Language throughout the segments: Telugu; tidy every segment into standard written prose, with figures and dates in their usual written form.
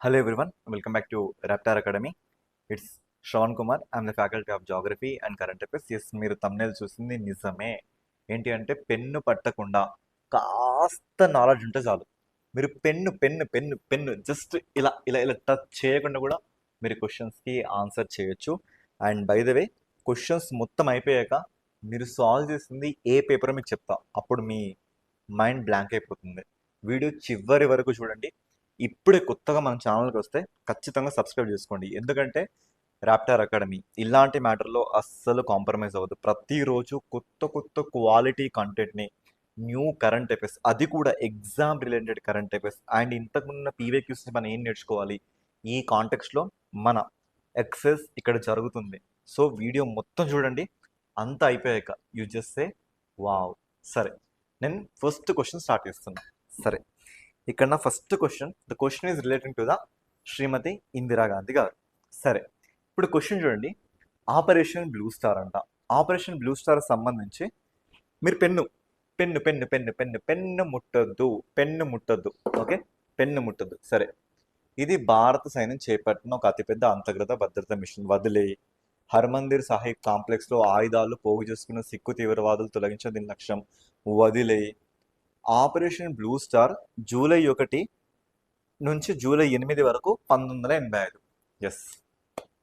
Hello everyone, welcome back to Raptor Academy. It's Shravan Kumar. I'm the faculty of Geography and Current Affairs. Yes, మీరు thumbnail చూసింది నిజమే. ఏంటి అంటే పెన్ను పట్టకుండా కాస్త నాలెడ్జ్ ఉంటే చాలు. మీరు పెన్ను జస్ట్ ఇలా టచ్ చేయకుండా కూడా మీరు క్వశ్చన్స్కి ఆన్సర్ చేయొచ్చు. And by the way questions మొత్తం అయిపోయాక మీరు సాల్వ్ చేసింది ఏ పేపర్ మీకు చెప్తా, అప్పుడు మీ మైండ్ బ్లాంక్ అయిపోతుంది. వీడియో చివరి వరకు చూడండి. ఇప్పుడే కొత్తగా మన ఛానల్కి వస్తే ఖచ్చితంగా సబ్స్క్రైబ్ చేసుకోండి. ఎందుకంటే ర్యాప్టార్ అకాడమీ ఇలాంటి మ్యాటర్లో అస్సలు కాంప్రమైజ్ అవ్వదు. ప్రతిరోజు కొత్త క్వాలిటీ కంటెంట్ని, న్యూ కరెంట్ అఫైర్స్, అది కూడా exam related current affairs and ఇంతకుముందున్న పీవైక్యూస్ని మనం ఏం నేర్చుకోవాలి, ఈ కాంటెక్స్లో మన ఎక్సెస్ ఇక్కడ జరుగుతుంది. సో వీడియో మొత్తం చూడండి. అంతా అయిపోయాక యూ జస్ట్ సే వావ్. సరే, నేను ఫస్ట్ క్వశ్చన్ స్టార్ట్ చేస్తున్నా. సరే, ఇక్కడ నా first question, the question is relating to the Shrimati Indira Gandhi గారు. సరే, ఇప్పుడు క్వశ్చన్ చూడండి. ఆపరేషన్ బ్లూ స్టార్ అంట. ఆపరేషన్ బ్లూ స్టార్ సంబంధించి మీరు పెన్ను ముట్టద్దు. ఓకే, పెన్ను ముట్టద్దు. సరే, ఇది భారత సైన్యం చేపట్టిన ఒక అతిపెద్ద అంతర్గత భద్రతా మిషన్. వదిలేయి. హర్మందిర్ సాహిబ్ కాంప్లెక్స్లో ఆయుధాలు పోగు చేసుకున్న సిక్కు తీవ్రవాదులు తొలగించడం దీని లక్ష్యం. వదిలేయి. ఆపరేషన్ బ్లూ స్టార్ జూలై 1 నుంచి జూలై 8 వరకు 1985. ఎస్,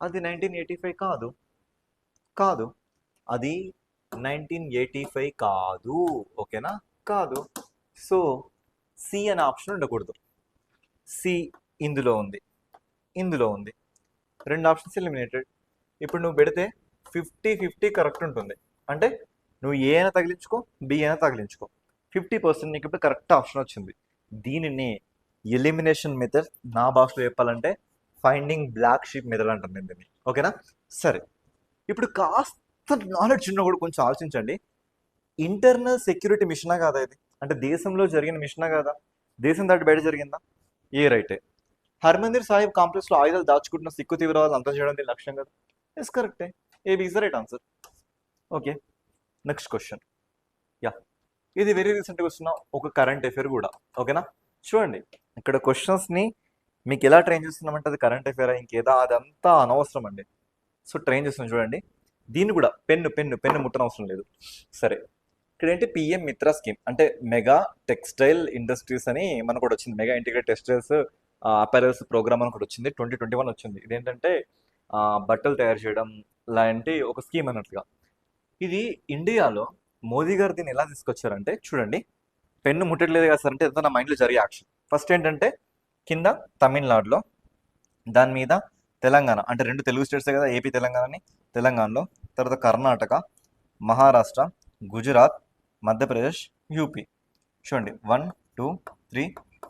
అది 1985 కాదు. అది 1985 కాదు. ఓకేనా? కాదు. సో సి అనే ఆప్షన్ ఉండకూడదు. సి ఇందులో ఉంది. రెండు ఆప్షన్స్ ఎలిమినేటెడ్. ఇప్పుడు నువ్వు పెడితే 50-50 కరెక్ట్ ఉంటుంది. అంటే నువ్వు ఏ అయినా తగిలించుకో, బి అయినా తగిలించుకో, 50% నీకు ఇప్పుడు కరెక్ట్ ఆప్షన్ వచ్చింది. దీనిని ఎలిమినేషన్ మెథడ్, నా భాషలో చెప్పాలంటే ఫైండింగ్ బ్లాక్ షీప్ మెథడ్ అంటాను నేను దీన్ని. ఓకేనా? సరే, ఇప్పుడు కాస్త నాలెడ్జ్ ఉన్న కూడా కొంచెం ఆలోచించండి. ఇంటర్నల్ సెక్యూరిటీ మిషనా కాదా ఇది? అంటే దేశంలో జరిగిన మిషనా కాదా? దేశం దాటి బయట జరిగిందా? ఏ రైటే. హర్మందిర్ సాహిబ్ కాంప్లెక్స్లో ఆయుధాలు దాచుకుంటున్న సిక్కు తీవ్రవాదులు అంతం చేయడం దీని లక్ష్యం కదా? ఎస్, కరెక్టే. AB is the right answer. Okay, next question. Ya, ఇది వెరీ రీసెంట్గా వస్తున్న ఒక కరెంట్ అఫైర్ కూడా. ఓకేనా? చూడండి, ఇక్కడ క్వశ్చన్స్ని మీకు ఎలా ట్రైన్ చేస్తున్నామంటే అది కరెంట్ అఫైర్ ఇంకేదా, అదంతా అనవసరం అండి. సో ట్రైన్ చేస్తున్నాం చూడండి. దీన్ని కూడా పెన్ను ముట్టనవసరం లేదు. సరే, ఇక్కడ ఏంటి పిఎం మిత్ర స్కీమ్ అంటే మెగా టెక్స్టైల్ ఇండస్ట్రీస్ అని మనకు కూడా వచ్చింది. Mega integrated textiles apparels program అని కూడా వచ్చింది. 2021 వచ్చింది. ఇదేంటంటే బట్టలు తయారు చేయడం లాంటి ఒక స్కీమ్ అన్నట్లుగా. ఇది ఇండియాలో మోదీ గారు దీన్ని ఎలా తీసుకొచ్చారంటే చూడండి, పెన్ను ముట్టట్లేదు కదా సార్ అంటే ఎంత నా మైండ్లో జరిగే యాక్షన్. ఫస్ట్ ఏంటంటే కింద తమిళనాడులో, దాని మీద తెలంగాణ, అంటే రెండు తెలుగు స్టేట్సే కదా, ఏపీ తెలంగాణని. తెలంగాణలో తర్వాత కర్ణాటక, మహారాష్ట్ర, గుజరాత్, మధ్యప్రదేశ్, యూపీ. చూడండి 1 2 3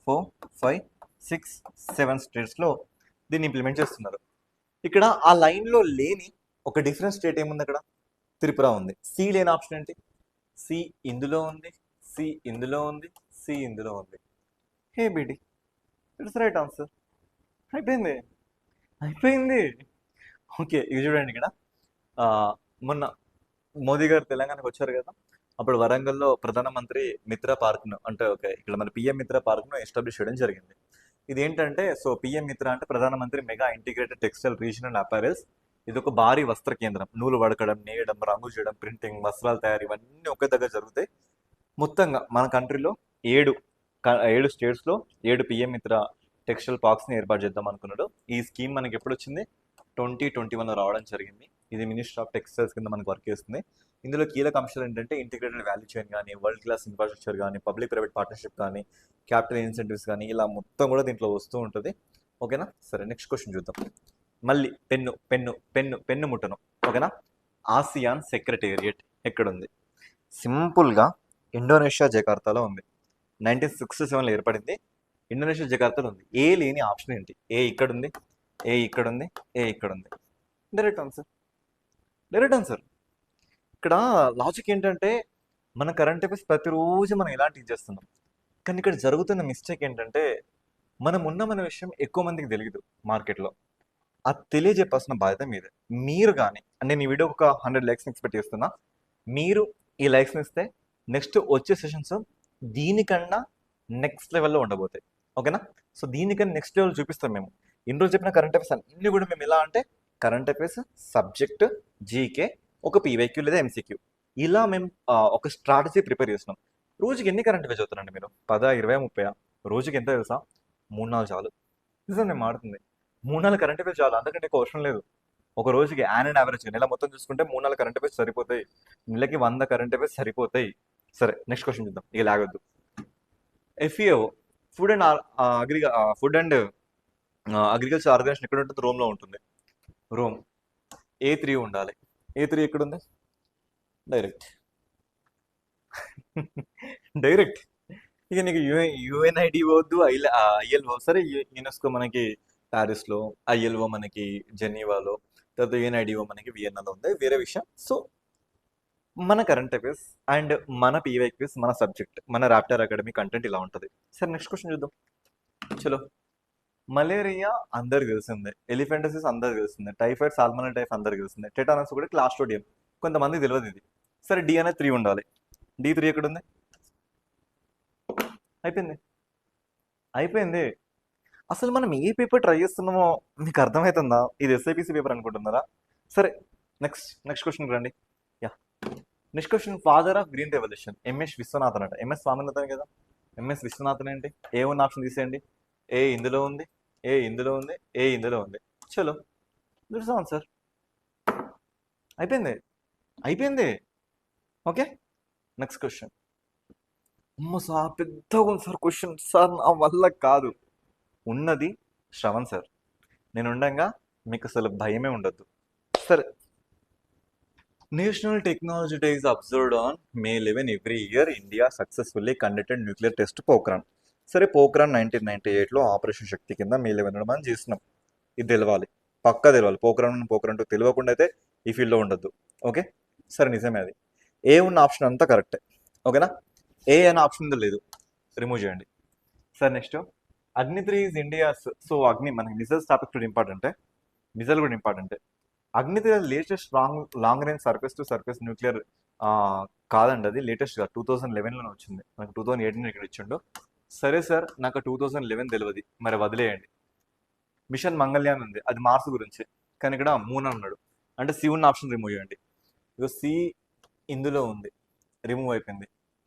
4 5 6 7 స్టేట్స్లో దీన్ని ఇంప్లిమెంట్ చేస్తున్నారు. ఇక్కడ ఆ లైన్లో లేని ఒక డిఫరెంట్ స్టేట్ ఏముంది? అక్కడ త్రిపుర ఉంది. సి లేని ఆప్షన్ ఏంటి? సి ఇందులో ఉంది, సి ఇందులో ఉంది. హే బీడి, ఇట్స్ రైట్ ఆన్సర్. అయిపోయింది. ఓకే, ఇది చూడండి. ఇక్కడ మొన్న మోదీ గారు తెలంగాణకు వచ్చారు కదా, అప్పుడు వరంగల్లో ప్రధానమంత్రి మిత్ర పార్క్ను, అంటే ఓకే ఇక్కడ మన పిఎం మిత్ర పార్క్ను ఎస్టాబ్లిష్ చేయడం జరిగింది. ఇది ఏంటంటే, సో పిఎం మిత్ర అంటే ప్రధానమంత్రి మెగా ఇంటిగ్రేటెడ్ టెక్స్టైల్ రీజనల్ అపారెల్స్. ఇది ఒక భారీ వస్త్ర కేంద్రం. నూలు వడకడం, నేయడం, రంగు చేయడం, ప్రింటింగ్, వస్త్రాలు తయారు, ఇవన్నీ ఒకే దగ్గర జరుగుతాయి. మొత్తంగా మన కంట్రీలో 7 స్టేట్స్లో 7 పిఎం మిత్ర టెక్స్టైల్ పార్క్స్ని ఏర్పాటు చేద్దాం అనుకున్నాడు. ఈ స్కీమ్ మనకి ఎప్పుడు వచ్చింది? 2021లో రావడం జరిగింది. ఇది మినిస్టర్ ఆఫ్ టెక్స్టైల్స్ కింద మనకు వర్క్ చేస్తుంది. ఇందులో కీలక అంశాలు ఏంటంటే ఇంటిగ్రేటెడ్ వాల్యూ చైన్ కానీ, వరల్డ్ క్లాస్ ఇన్ఫ్రాస్ట్రక్చర్ కానీ, పబ్లిక్ ప్రైవేట్ పార్ట్నర్షిప్ కానీ, క్యాపిటల్ ఇన్సెంటివ్స్ కానీ, ఇలా మొత్తం కూడా దీంట్లో వస్తూ ఉంటుంది. ఓకేనా? సరే, నెక్స్ట్ క్వశ్చన్ చూద్దాం. మళ్ళీ పెన్ను ముట్టను. ఓకేనా? ఆసియాన్ సెక్రటేరియట్ ఎక్కడుంది? సింపుల్గా ఇండోనేషియా జకార్తాలో ఉంది. 1967లో ఏర్పడింది. ఇండోనేషియా జకార్తాలో ఉంది. ఏ లేని ఆప్షన్ ఏంటి? ఏ ఇక్కడుంది, ఏ ఇక్కడుంది. Direct answer. ఇక్కడ లాజిక్ ఏంటంటే, మన కరెంట్ అఫైర్స్ ప్రతిరోజు మనం ఎలాంటి చేస్తున్నాం, కానీ ఇక్కడ జరుగుతున్న మిస్టేక్ ఏంటంటే మనం ఉన్నామనే విషయం ఎక్కువ మందికి తెలియదు మార్కెట్లో. అది తెలియజెప్పాల్సిన బాధ్యత మీదే. మీరు కానీ, నేను ఈ వీడియోకి ఒక 100 లైక్స్ ఎక్స్పెక్ట్ చేస్తున్నా. మీరు ఈ లైక్స్ని ఇస్తే నెక్స్ట్ వచ్చే సెషన్స్ దీనికన్నా నెక్స్ట్ లెవెల్లో ఉండబోతాయి. ఓకేనా? సో దీనికని నెక్స్ట్ లెవెల్ చూపిస్తాం మేము. ఇన్ని రోజు చెప్పిన కరెంట్ అఫైర్స్ అన్ని కూడా మేము ఎలా అంటే కరెంట్ అఫైర్స్, సబ్జెక్ట్, జీకే, ఒక పీవైక్యూ లేదా ఎంసీక్యూ, ఇలా మేము ఒక స్ట్రాటజీ ప్రిపేర్ చేస్తున్నాం. రోజుకి ఎన్ని కరెంట్ అఫైర్స్ చదువుతారండి మీరు? 10, 20, 30? రోజుకి ఎంత తెలుసా? 3-4 చాలు. నిజం నేను మాడుతుంది. 3-4 కరెంట్ అఫైర్స్ చాలు, అంతకంటే ఎక్కువ అవసరం లేదు. ఒక రోజుకి అండ్ యావరేజ్ నెల మొత్తం చూసుకుంటే 3-4 కరెంట్ అఫైర్స్ సరిపోతాయి. నెలకి 100 కరెంట్ అఫైర్స్ సరిపోతాయి. సరే, నెక్స్ట్ క్వశ్చన్ చూద్దాం, ఇక లాగొద్దు. FAO, food and food and agriculture organisation ఎక్కడ ఉంటుంది? రోమ్లో ఉంటుంది. రోమ్. A3 ఉండాలి. A3 ఎక్కడుంది? Direct direct. ఇక నీకు యుఎన్ఐడి వద్దు, ఐఎల్ఓ. సరే, యునెస్కో మనకి ప్యారిస్లో, ఐఎల్ఓ మనకి జెనీవాలో, తర్వాత యుఎన్ఐడిఓ మనకి వియన్నాలో ఉంది, వేరే విషయం. సో మన కరెంట్ అఫైర్స్ అండ్ మన పీవైక్యూస్, మన సబ్జెక్ట్, మన ర్యాప్టర్ అకాడమీ కంటెంట్ ఇలా ఉంటుంది. సరే, నెక్స్ట్ క్వశ్చన్ చూద్దాం. చలో. మలేరియా అందరికి తెలిసిందే, ఎలిఫెంటసిస్ అందరికి తెలిసిందే, టైఫాయిడ్, సాల్మోనెల్ టైఫ్ అందరికి తెలిసిందే, టెటానస్ కూడా క్లాస్ట్రోడియం కొంతమంది తెలియదు ఇది. సరే, డి అనేది 3 ఉండాలి. D3 ఎక్కడ ఉంది? అయిపోయింది. అయిపోయింది. అసలు మనం ఏ పేపర్ ట్రై చేస్తున్నామో మీకు అర్థమవుతుందా? ఇది ఎస్ఐపిసి పేపర్ అనుకుంటున్నారా? సరే, నెక్స్ట్ క్వశ్చన్ రండి. Yeah, next question. Father of green revolution MS Viswanathan అంట. ఎంఎస్ స్వామినాథన్ కదా, ఎంఎస్ విశ్వనాథన్ ఏంటి? ఏ ఉన్న ఆప్షన్ తీసేయండి. ఏ ఇందులో ఉంది, ఏ ఇందులో ఉంది, ఏ ఇందులో ఉంది. చలో, దిట్స్ ఆన్సర్. అయిపోయింది. అయిపోయింది. Okay, next question. అమ్మ సార్, పెద్దగా ఉంది సార్ క్వశ్చన్. సార్ నా వల్ల కాదు. ఉన్నది శ్రవణ్ సార్, నేను ఉండగా మీకు అసలు భయమే ఉండద్దు. సరే, national technology day is observed on May 11 every year. India successfully conducted nuclear test Pokhran. సరే, పోఖ్రాన్ 1998లో ఆపరేషన్ శక్తి కింద May 11 మనం చేస్తున్నాం. ఇది తెలవాలి, పక్కా తెలవాలి. పోఖ్రాన్ 2 తెలియకుండా అయితే ఈ ఫీల్డ్లో ఉండద్దు. ఓకే, సరే, నిజమే అది. ఏ ఉన్న ఆప్షన్ అంతా కరెక్టే. ఓకేనా? ఏ అనే ఆప్షన్ లేదు, రిమూవ్ చేయండి. Sir, next. Agni three is India's. So Agni మనకి మిసైల్స్ టాపిక్ కూడా ఇంపార్టెంటే, మిసైల్ కూడా ఇంపార్టెంటే. Agni three latest long range surface to surface nuclear కాదండి, అది లేటెస్ట్గా 2011లోనే వచ్చింది. మనకు 2018 ఇక్కడ ఇచ్చిండు. సరే సార్, నాకు 2011 తెలియదు, మరి వదిలేయండి. మిషన్ మంగళ్యాన్ ఉంది, అది మార్స్ గురించి, కానీ ఇక్కడ మూన్ అన్నాడు, అంటే సి ఉన్న ఆప్షన్ రిమూవ్ చేయండి. ఇక సి ఇందులో ఉంది, రిమూవ్ అయిపోయింది.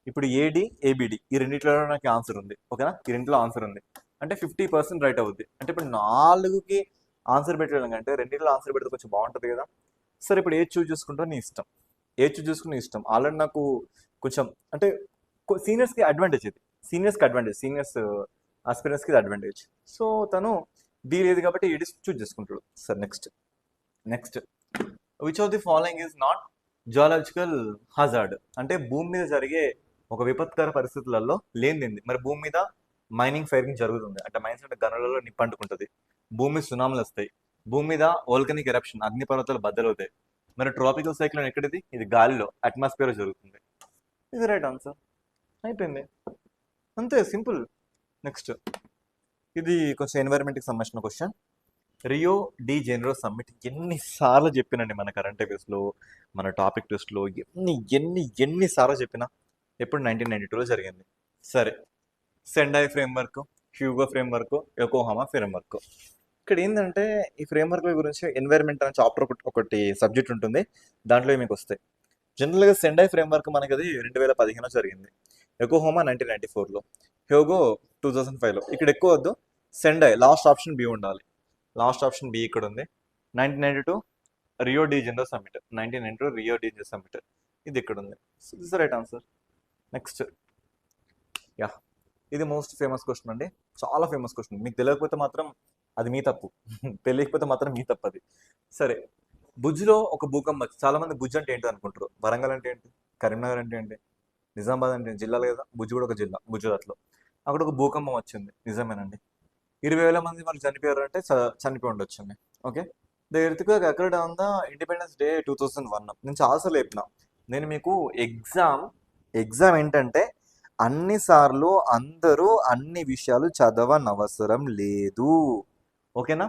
ఇప్పుడు ఏడి, ఏబిడి ఈ రెండింటిలో నాకు ఆన్సర్ ఉంది. ఓకేనా? ఈ రెండింటిలో ఆన్సర్ ఉంది అంటే 50% రైట్ అవుద్ది. అంటే ఇప్పుడు 4కి ఆన్సర్ పెట్టడం కంటే రెండింటిలో ఆన్సర్ పెడితే కొంచెం బాగుంటుంది కదా. సరే, ఇప్పుడు ఏది చూస్ చేసుకుంటా నీ ఇష్టం, ఏది చూస్ చేసుకుని నీ ఇష్టం. ఆల్రెడీ నాకు కొంచెం అంటే సీనియర్స్కి అడ్వాంటేజ్, ఇది సీనియర్స్కి అడ్వాంటేజ్, సీనియర్స్ ఆస్పిరెంట్స్కి అడ్వాంటేజ్. సో తను డీ లేదు కాబట్టి ఏడి చూస్ చేసుకుంటాడు. సరే, next. Which of the following is not geological hazard? అంటే భూమి మీద జరిగే ఒక విపత్కర పరిస్థితులలో లేనిది. మరి భూమి మీద మైనింగ్, ఫైరింగ్ జరుగుతుంది అంటే మైన్స్ అంటే గనులలో నిప్పంటుకుంటుంది, భూమి సునాములు వస్తాయి, భూమి మీద వోల్కనిక్ ఎరప్షన్, అగ్నిపర్వతాలు బద్దలవుతాయి. మరి ట్రాపికల్ సైక్లోన్ ఎక్కడిది? ఇది గాలిలో, అట్మాస్ఫియర్ జరుగుతుంది. ఇది రైట్ ఆన్సర్. అయిపోయింది, అంతే సింపుల్. నెక్స్ట్, ఇది కొంచెం ఎన్వైరన్మెంట్కి సంబంధించిన question. Rio de Janeiro summit ఎన్నిసార్లు చెప్పినండి మన కరెంట్ అఫైర్స్లో, మన టాపిక్ టెస్ట్లో, ఎన్నిసార్లు చెప్పినా ఎప్పుడు 1992లో జరిగింది. సరే, Sendai framework, Hugo framework, Yokohama framework. ఇక్కడ ఏంటంటే ఈ ఫ్రేమ్వర్క్ గురించి ఎన్వైరన్మెంట్ అనే చాప్టర్ ఒకటి సబ్జెక్ట్ ఉంటుంది, దాంట్లో మీకు వస్తాయి. జనరల్గా సెండాయ్ ఫ్రేమ్వర్క్ మనకి అది 2015లో జరిగింది, యోకోహామా 1994లో, హ్యూగో 2005లో. ఇక్కడ ఎక్కువ వద్దు, సెండాయ్ లాస్ట్ ఆప్షన్ బి ఉండాలి. లాస్ట్ ఆప్షన్ బి ఇక్కడ ఉంది. 1992 Rio de Janeiro summit, 1992 Rio de Janeiro summit, ఇది ఇక్కడ ఉంది. So this right answer. Next, yeah, ఇది మోస్ట్ ఫేమస్ క్వశ్చన్ అండి, చాలా ఫేమస్ క్వశ్చన్. మీకు తెలియకపోతే మాత్రం అది మీ తప్పు, తెలియకపోతే మాత్రం మీ తప్పు అది. సరే, భుజ్లో ఒక భూకంపం వచ్చి, చాలా మంది భుజ్ అంటే ఏంటి అనుకుంటారు. వరంగల్ అంటే ఏంటి, కరీంనగర్ అంటే ఏంటి, నిజామాబాద్ అంటే జిల్లాలు కదా, భుజ్ కూడా ఒక జిల్లా గుజరాత్లో. అక్కడ ఒక భూకంపం వచ్చింది, నిజమేనండి. 20,000 మంది వాళ్ళు చనిపోయారు అంటే చనిపోయి ఉండొచ్చండి. Okay, the earthquake occurred on the independence day 2001. నేను చాలాసార్లు చెప్పిన, నేను మీకు ఎగ్జామ్ ఏంటంటే అన్నిసార్లు అందరూ అన్ని విషయాలు చదవనవసరం లేదు. ఓకేనా?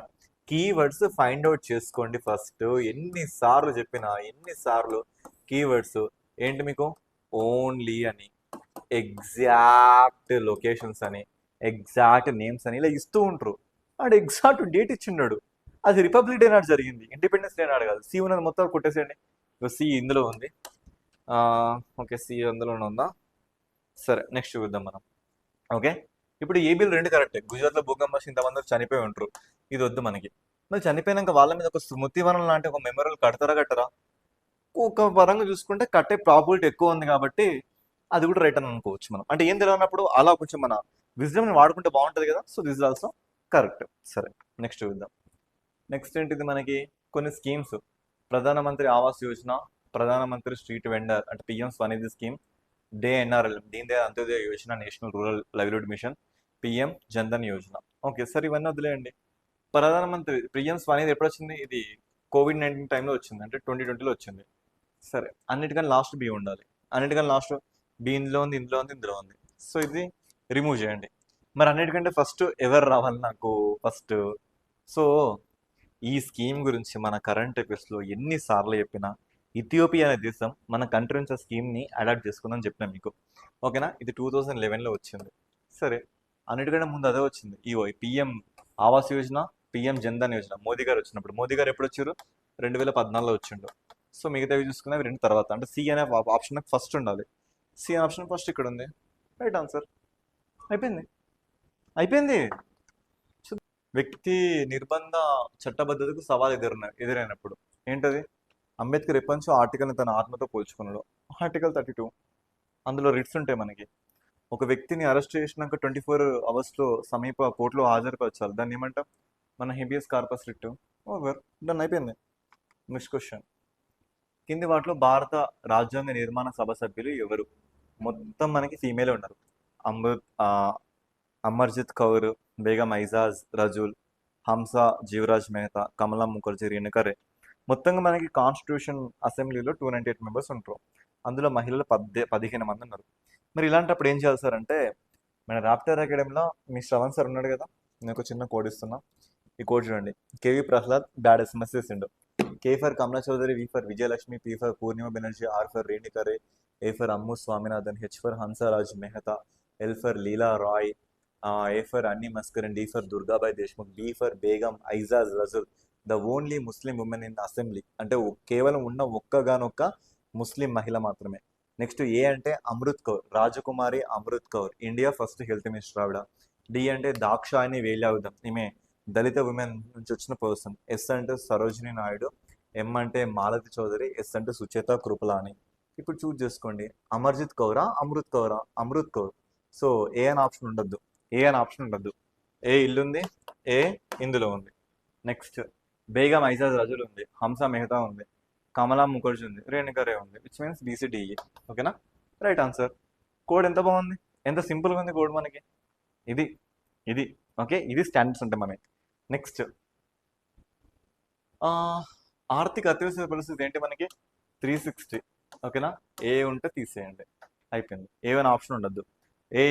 కీవర్డ్స్ ఫైండ్ అవుట్ చేసుకోండి ఫస్ట్. ఎన్నిసార్లు చెప్పినా, ఎన్నిసార్లు కీవర్డ్స్ ఏంటి మీకు, ఓన్లీ అని, ఎగ్జాక్ట్ లొకేషన్స్ అని, ఎగ్జాక్ట్ నేమ్స్ అని ఇలా ఇస్తూ ఉంటారు. ఆడు ఎగ్జాక్ట్ డేట్ ఇచ్చిండాడు. అది రిపబ్లిక్ డే నాడు జరిగింది, ఇండిపెండెన్స్ డే నాడు కాదు. సి ఉన్నది మొత్తం కొట్టేసేయండి. సి ఇందులో ఉంది. ఓకే, సి అందులోనే ఉందా? సరే, నెక్స్ట్ చూద్దాం మనం. ఓకే, ఇప్పుడు ఏబీలు రెండు కరెక్టే. గుజరాత్లో భూకంపం వచ్చి ఇంతమంది చనిపోయి ఉంటారు, ఇది వద్దు మనకి. మరి చనిపోయినాక వాళ్ళ మీద ఒక స్మృతివనం లాంటి ఒక మెమోరియల్ కట్టరా? ఒక పరంగా చూసుకుంటే కట్టే ప్రాబిలిటీ ఎక్కువ ఉంది కాబట్టి అది కూడా రైట్ అని అనుకోవచ్చు మనం. అంటే ఏం తెలియనప్పుడు అలా కొంచెం మన విజ్డమ్ని వాడుకుంటే బాగుంటుంది కదా. So this is also correct. సరే, నెక్స్ట్ చూద్దాం. నెక్స్ట్ ఏంటిది మనకి కొన్ని స్కీమ్స్. ప్రధానమంత్రి ఆవాస్ యోజన, ప్రధానమంత్రి స్ట్రీట్ వెండర్ అంటే PM Svanidhi scheme, DNRL Deen Dayal Antyodaya Yojana, national rural livelihood machine, PM Jan Dhan Yojana. Okay, సరే ఇవన్నీ వదిలేయండి. ప్రధానమంత్రి పిఎం స్వనిధి ఎప్పుడు వచ్చింది? ఇది COVID-19 టైంలో వచ్చింది, అంటే 2020లో వచ్చింది. సరే, అన్నిటికన్నా లాస్ట్ బి ఉండాలి. అన్నిటికన్నా లాస్ట్ బి ఇందులో ఉంది, ఇందులో ఉంది, ఇందులో ఉంది. సో ఇది రిమూవ్ చేయండి. మరి అన్నిటికంటే ఫస్ట్ ఎవరు రావాలి నాకు ఫస్ట్? సో ఈ స్కీమ్ గురించి మన కరెంట్ అఫేర్స్లో ఎన్నిసార్లు చెప్పినా ఇథియోపియా అనే దేశం మన కంట్రీ నుంచి ఆ స్కీమ్ని అడాప్ట్ చేసుకుందని చెప్పినా మీకు. ఓకేనా? ఇది 2011లో వచ్చింది. సరే, అన్నిటికంటే ముందు అదే వచ్చింది. ఈ పిఎం ఆవాస్ యోజన, పిఎం జన్ధన్ యోజన మోదీ గారు వచ్చినప్పుడు. మోదీ గారు ఎప్పుడు వచ్చారు? 2014లో వచ్చిండు. సో మిగతావి చూసుకునేవి రెండు తర్వాత. అంటే సి అనే ఆప్షన్ ఫస్ట్ ఉండాలి. సి అనే ఆప్షన్ ఫస్ట్ ఇక్కడ ఉంది. Right answer. అయిపోయింది, అయిపోయింది. వ్యక్తి నిర్బంధ చట్టబద్ధతకు సవాల్ ఎదురైనప్పుడు ఏంటది? అంబేద్కర్ ఎప్పటి నుంచో ఆర్టికల్ని తన ఆత్మతో పోల్చుకున్నాడు. ఆర్టికల్ 32. అందులో రిట్స్ ఉంటాయి మనకి. ఒక వ్యక్తిని అరెస్ట్ చేసినాక 24 అవర్స్లో సమీప కోర్టులో హాజరుపరచాలి. దాన్ని ఏమంటాం? మన habeas corpus writ. Over, done, అయిపోయింది. Next question. కింది వాటిలో భారత రాజ్యాంగ నిర్మాణ సభ సభ్యులు ఎవరు? మొత్తం మనకి ఫీమేలే ఉన్నారు. అమర్జిత్ కౌర్, బేగం ఐజాజ్ రజుల్, హంస జీవరాజ్ మెహతా, కమలా ముఖర్జీ, రేణుకరే. మొత్తంగా మనకి కాన్స్టిట్యూషన్ అసెంబ్లీలో 298 మెంబర్స్ ఉంటారు. అందులో మహిళలు 15 మంది ఉన్నారు. మరి ఇలాంటప్పుడు ఏం చేయాలి సార్ అంటే, మన రాప్టర్ అకాడమీలో మీ శ్రవణ్ సార్ ఉన్నాడు కదా, నేను ఒక చిన్న కోడ్ ఇస్తున్నా. ఈ కోడ్ చూడండి. కేవి ప్రహ్లాద్ బ్యాడ్ ఎస్ఎంఎస్ చేసిండు. K for Kamla Chaudhary, V for Vijayalakshmi, P for Purnima Banerjee, R for Renikare, A for Ammu Swaminathan, H for Hansa Raj Mehta, L for Leela Roy, A for Annie Maskaran, D for Durgabai Deshmukh, B for Begum Aizaz Razul, the only Muslim woman in the assembly. అంటే కేవలం ఉన్న ఒక్కగానొక్క ముస్లిం మహిళ మాత్రమే. నెక్స్ట్ ఏ అంటే Amrit Kaur, Rajkumari Amrit Kaur, India first health minister ఆవిడ. డి అంటే దాక్షాయని వేలాయుధం, ఈమె దళిత ఉమెన్ నుంచి వచ్చిన పర్సన్. ఎస్ అంటే సరోజిని నాయుడు, ఎం అంటే మాలతి చౌదరి, ఎస్ అంటే సుచేత కృపలాని. ఇప్పుడు చూజ్ చేసుకోండి. అమర్జిత్ కౌరా, అమృత్ కౌరా? అమృత్ కౌర్. సో ఏ అని ఆప్షన్ ఉండద్దు, ఏ ఇల్లుంది, ఏ ఇందులో ఉంది. నెక్స్ట్ బేగం ఐజాజ్ రజుల్ ఉంది, హంస మెహతా ఉంది, కమలా ముఖర్జీ ఉంది, రేణుకరే ఉంది. Which means BCDE. ఓకేనా? Right answer. కోడ్ ఎంత బాగుంది, ఎంత సింపుల్గా ఉంది కోడ్ మనకి. ఇది ఓకే, ఇది స్టాండర్డ్స్ ఉంటాయి మనకి. నెక్స్ట్ ఆర్థిక అత్యవసర పరిస్థితి ఏంటి మనకి? 360. ఓకేనా? ఏ ఉంటే తీసేయండి, అయిపోయింది. ఏమైనా ఆప్షన్ ఉండద్దు. ఏ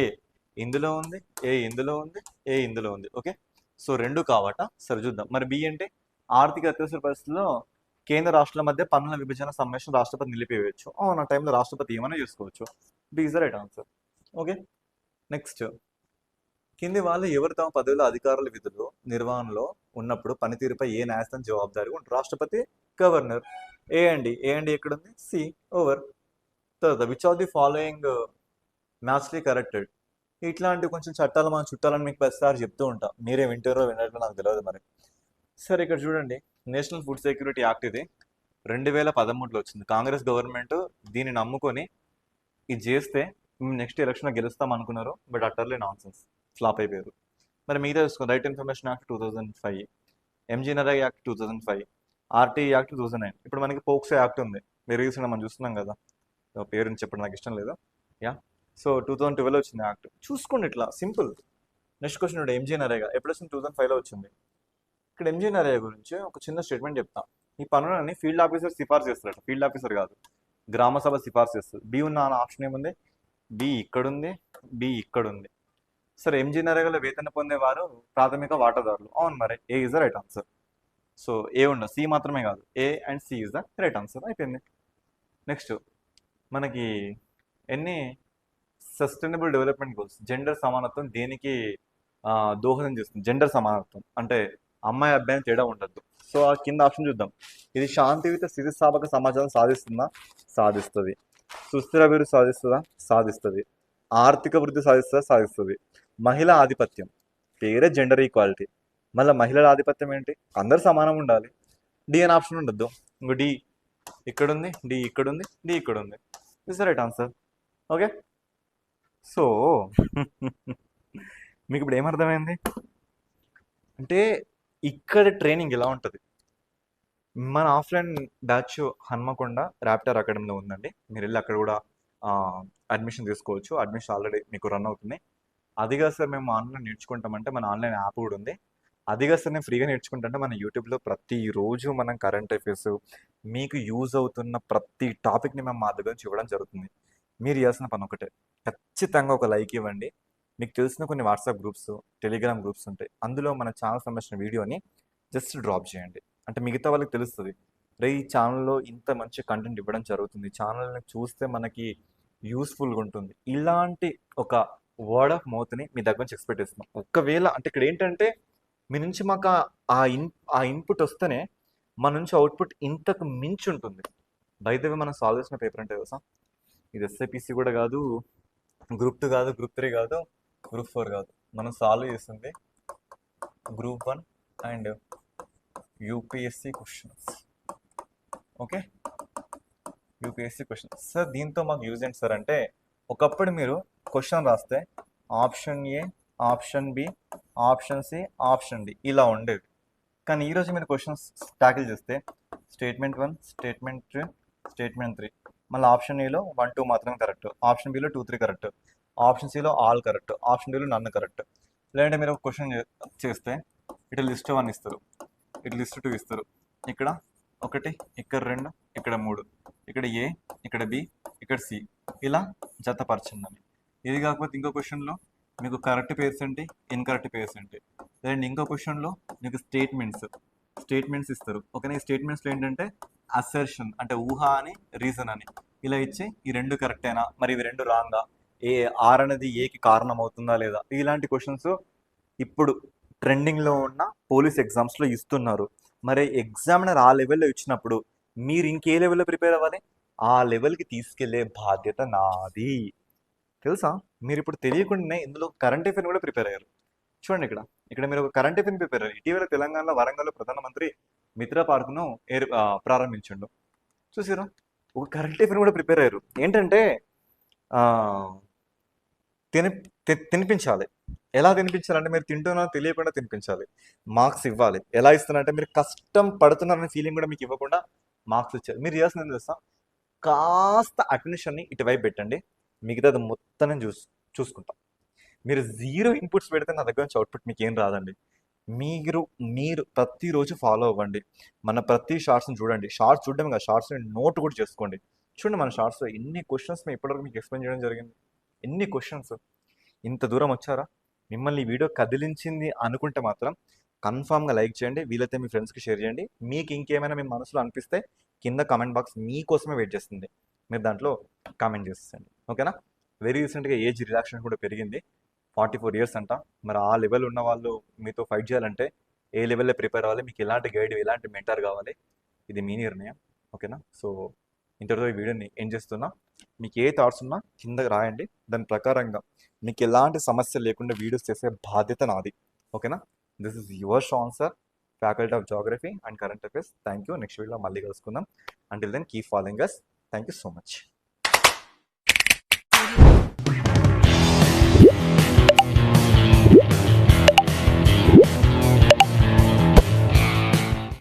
ఇందులో ఉంది, ఏ ఇందులో ఉంది, ఏ ఇందులో ఉంది. ఓకే, సో రెండు కావట. సరే చూద్దాం. మరి బి అంటే ఆర్థిక అత్యవసర పరిస్థితుల్లో కేంద్ర రాష్ట్రాల మధ్య పన్నుల విభజన సమావేశం రాష్ట్రపతి నిలిపివేయచ్చు. అవును, ఆ టైంలో రాష్ట్రపతి ఏమైనా చేసుకోవచ్చు. B is the right answer. Okay, next. కింది వాళ్ళు ఎవరు తమ పదవిలో అధికారుల విధులు నిర్వహణలో ఉన్నప్పుడు పనితీరుపై ఏ న్యాయస్థానం జవాబుదారీగా ఉంటారు? రాష్ట్రపతి, గవర్నర్. ఏ అండి ఎక్కడుంది? సి. ఓవర్. తర్వాత which of the following matchly corrected? ఇట్లాంటి కొంచెం చట్టాలు మనం చుట్టాలని మీకు ప్రతిసారి చెప్తూ ఉంటాం. మీరే వింటారో వినట్లో నాకు తెలియదు మరి. సరే, ఇక్కడ చూడండి. నేషనల్ ఫుడ్ సెక్యూరిటీ యాక్ట్ ఇది 2013లో వచ్చింది. కాంగ్రెస్ గవర్నమెంట్ దీన్ని నమ్ముకొని ఇది చేస్తే నెక్స్ట్ ఎలక్షన్లో గెలుస్తాం అనుకున్నారు. బట్ అటర్లీ నాన్సెన్స్, ఫ్లాప్ అయిపోయారు. మరి మిగతా చూసుకోండి. Right information act 2005, MG NREGA act 2005, RTI act 2009. ఇప్పుడు మనకి పోక్సో యాక్ట్ ఉంది, మీరు రీసెంట్గా మనం చూస్తున్నాం కదా. పేరుని చెప్పడం నాకు ఇష్టం లేదు. యా, సో 2012 వచ్చింది యాక్ట్. చూసుకోండి, ఇట్లా సింపుల్. నెక్స్ట్ క్వశ్చన్ ఉండే ఎంజీ నరేగా ఎప్పుడు వచ్చింది? 2005లో వచ్చింది. ఇక్కడ ఎంజీ నరేగా గురించి ఒక చిన్న స్టేట్మెంట్ చెప్తాం. ఈ పనులని ఫీల్డ్ ఆఫీసర్ సిఫార్సు చేస్తారట. ఫీల్డ్ ఆఫీసర్ కాదు, గ్రామ సభ సిఫార్సు చేస్తుంది. బి ఉన్న ఆప్షన్ ఏముంది? బి ఇక్కడుంది, బి ఇక్కడుంది. సరే, ఎంజీ నరేగాలో వేతన పొందేవారు ప్రాథమిక వాటాదారులు. అవును, మరి A is the right answer. So A ఉండదు, సి మాత్రమే కాదు, A and C is the right answer. అయిపోయింది. నెక్స్ట్ మనకి ఎన్ని సస్టైనబుల్ డెవలప్మెంట్ గోల్స్, జెండర్ సమానత్వం దేనికి దోహదం చేస్తుంది? జెండర్ సమానత్వం అంటే అమ్మాయి అబ్బాయిని తేడా ఉండద్దు. సో ఆ కింద ఆప్షన్ చూద్దాం. ఇది శాంతియుత స్థితిస్థాపక సమాజాన్ని సాధిస్తుందా? సాధిస్తుంది. సుస్థిర అభివృద్ధి సాధిస్తుందా? సాధిస్తుంది. ఆర్థిక వృద్ధి సాధిస్తుందా? సాధిస్తుంది. మహిళా ఆధిపత్యం, పేరే జెండర్ ఈక్వాలిటీ, మళ్ళీ మహిళల ఆధిపత్యం ఏంటి? అందరు సమానం ఉండాలి. డి అని ఆప్షన్ ఉండద్దు. ఇంకో డి ఇక్కడుంది, డి ఇక్కడుంది, డి ఇక్కడుంది. Is right answer. Okay, so మీకు ఇప్పుడు ఏమర్థమైంది అంటే ఇక్కడ ట్రైనింగ్ ఎలా ఉంటుంది? మన ఆఫ్లైన్ బ్యాచ్ హన్మకొండ ర్యాప్టర్ అకాడమీలో ఉందండి. మీరు వెళ్ళి అక్కడ కూడా అడ్మిషన్ తీసుకోవచ్చు. అడ్మిషన్ ఆల్రెడీ మీకు రన్ అవుతుంది. అదిగా సార్ మేము ఆన్లైన్ నేర్చుకుంటామంటే మన ఆన్లైన్ యాప్ కూడా ఉంది. అదిగా సార్ నేను ఫ్రీగా నేర్చుకుంటాంటే మన యూట్యూబ్లో ప్రతిరోజు మనం కరెంట్ అఫైర్స్ మీకు యూజ్ అవుతున్న ప్రతి టాపిక్ని మేము మా దగ్గర నుంచి ఇవ్వడం జరుగుతుంది. మీరు చేయాల్సిన పని ఒకటే, ఖచ్చితంగా ఒక లైక్ ఇవ్వండి. మీకు తెలిసిన కొన్ని వాట్సాప్ గ్రూప్స్, టెలిగ్రామ్ గ్రూప్స్ ఉంటాయి, అందులో మన ఛానల్ సంబంధించిన వీడియోని జస్ట్ డ్రాప్ చేయండి. అంటే మిగతా వాళ్ళకి తెలుస్తుంది, రే ఈ ఛానల్లో ఇంత మంచి కంటెంట్ ఇవ్వడం జరుగుతుంది, ఛానల్ని చూస్తే మనకి యూస్ఫుల్గా ఉంటుంది. ఇలాంటి ఒక వర్డ్ ఆఫ్ మౌత్ని మీ దగ్గర నుంచి ఎక్స్పెక్ట్ చేస్తున్నాం. ఒకవేళ అంటే ఇక్కడ ఏంటంటే మీ నుంచి మాకు ఆ ఇన్పుట్ వస్తేనే మన నుంచి అవుట్పుట్ ఇంతకు మించి ఉంటుంది. బయట మనం సాల్వ్ చేసిన పేపర్ అంటే తెలుసా, ఇది ఎస్ఐపిసి కూడా కాదు, గ్రూప్ 2 కాదు, గ్రూప్ 3 కాదు, గ్రూప్ 4 కాదు. మనం సాల్వ్ చేస్తుంది group 1 and UPSC questions. Okay, UPSC questions. Sir దీంతో మాకు యూజ్ ఏంటి సార్ అంటే, ఒకప్పుడు మీరు క్వశ్చన్ రాస్తే option A, option B, option C, option D ఇలా ఉండేది. కానీ ఈరోజు మీరు క్వశ్చన్స్ ట్యాకిల్ చేస్తే స్టేట్మెంట్ 1, స్టేట్మెంట్ 2, స్టేట్మెంట్ 3, మళ్ళీ ఆప్షన్ ఏలో 1, 2 మాత్రమే కరెక్ట్, ఆప్షన్ బిలో 2, 3 కరెక్ట్, ఆప్షన్ సిలో ఆల్ కరెక్ట్, ఆప్షన్ డిలో నన్ను కరెక్ట్. లేదంటే మీరు ఒక క్వశ్చన్ చేస్తే ఇటు లిస్ట్ 1 ఇస్తారు, ఇటు లిస్ట్ 2 ఇస్తారు, ఇక్కడ 1, ఇక్కడ 2, ఇక్కడ 3, ఇక్కడ ఏ, ఇక్కడ బి, ఇక్కడ సి, ఇలా జతపరచండి అని. ఇది కాకపోతే ఇంకో క్వశ్చన్లో మీకు కరెక్ట్ పేర్స్ ఏంటి, ఇన్కరెక్ట్ పేర్స్ ఏంటి. లేదంటే ఇంకో క్వశ్చన్లో మీకు స్టేట్మెంట్స్ ఇస్తారు. ఓకేనా, ఈ స్టేట్మెంట్స్లో ఏంటంటే అసర్షన్ అంటే ఊహ అని, రీజన్ అని ఇలా ఇచ్చి ఈ రెండు కరెక్టేనా, మరి ఇవి రెండు రాంగా, ఆర్ అనేది ఏకి కారణం అవుతుందా లేదా, ఇలాంటి క్వశ్చన్స్ ఇప్పుడు ట్రెండింగ్లో ఉన్న పోలీస్ ఎగ్జామ్స్లో ఇస్తున్నారు. మరి ఎగ్జామినర్ ఆ లెవెల్లో ఇచ్చినప్పుడు మీరు ఇంకే లెవెల్లో ప్రిపేర్ అవ్వాలి? ఆ లెవెల్కి తీసుకెళ్లే బాధ్యత నాది. తెలుసా, మీరు ఇప్పుడు తెలియకుండానే ఇందులో కరెంట్ అఫైర్ కూడా ప్రిపేర్ అయ్యారు. చూడండి, ఇక్కడ మీరు ఒక కరెంట్ అఫైర్ ప్రిపేర్ అయ్యారు. ఇటీవల తెలంగాణలో వరంగల్లో ప్రధానమంత్రి మిత్ర పార్కును ప్రారంభించండు. చూసారు, ఒక కరెంట్ అఫైర్ కూడా ప్రిపేర్ అయ్యారు. ఏంటంటే తినిపించాలి. ఎలా తినిపించాలంటే మీరు తింటున్నా తెలియకుండా తినిపించాలి, మార్క్స్ ఇవ్వాలి. ఎలా ఇస్తున్నారంటే మీరు కష్టం పడుతున్నారనే ఫీలింగ్ కూడా మీకు ఇవ్వకుండా మార్క్స్ ఇచ్చారు. మీరు చేయాల్సింది ఏం తెలుసా, కాస్త అటెన్షన్ని ఇటువైపు పెట్టండి, మిగతాది మొత్తం నేను చూసుకుంటాం. మీరు 0 ఇన్పుట్స్ పెడితే నా దగ్గర నుంచి అవుట్పుట్ మీకు ఏం రాదండి. మీరు ప్రతిరోజు ఫాలో అవ్వండి. మన ప్రతి షార్ట్స్ని చూడండి. షార్ట్స్ చూడడం కాదు, షార్ట్స్ని నోట్ కూడా చేసుకోండి. చూడండి, మన షార్ట్స్లో ఎన్ని క్వశ్చన్స్ మేము ఇప్పటివరకు మీకు ఎక్స్ప్లెయిన్ చేయడం జరిగింది. ఎన్ని క్వశ్చన్స్, ఇంత దూరం వచ్చారా? మిమ్మల్ని ఈ వీడియో కదిలించింది అనుకుంటే మాత్రం కన్ఫామ్గా లైక్ చేయండి, వీలైతే మీ ఫ్రెండ్స్కి షేర్ చేయండి. మీకు ఇంకేమైనా మీ మనసులో అనిపిస్తే కింద కామెంట్ బాక్స్ మీకోసమే వెయిట్ చేస్తుంది, మీరు దాంట్లో కామెంట్ చేసేయండి. ఓకేనా. వెరీ రీసెంట్గా ఏజ్ రిలాక్సేషన్ కూడా పెరిగింది, 44 years అంట. మరి ఆ లెవెల్ ఉన్న వాళ్ళు మీతో ఫైట్ చేయాలంటే ఏ లెవెల్లో ప్రిపేర్ అవ్వాలి, మీకు ఎలాంటి గైడ్, ఎలాంటి మెంటర్ కావాలి, ఇది మీ నిర్ణయం. ఓకేనా. సో ఇంతటితో ఈ వీడియోని ఏం చేస్తున్నా, మీకు ఏ థాట్స్ ఉన్నా కింద రాయండి, దాని ప్రకారంగా మీకు ఎలాంటి సమస్య లేకుండా వీడియోస్ చేసే బాధ్యత నాది. ఓకేనా. This is your Shan sir, faculty of geography and current affairs. Thank you. Next వీడియోలో మళ్ళీ కలుసుకుందాం. Until then keep following us. Thank you so much.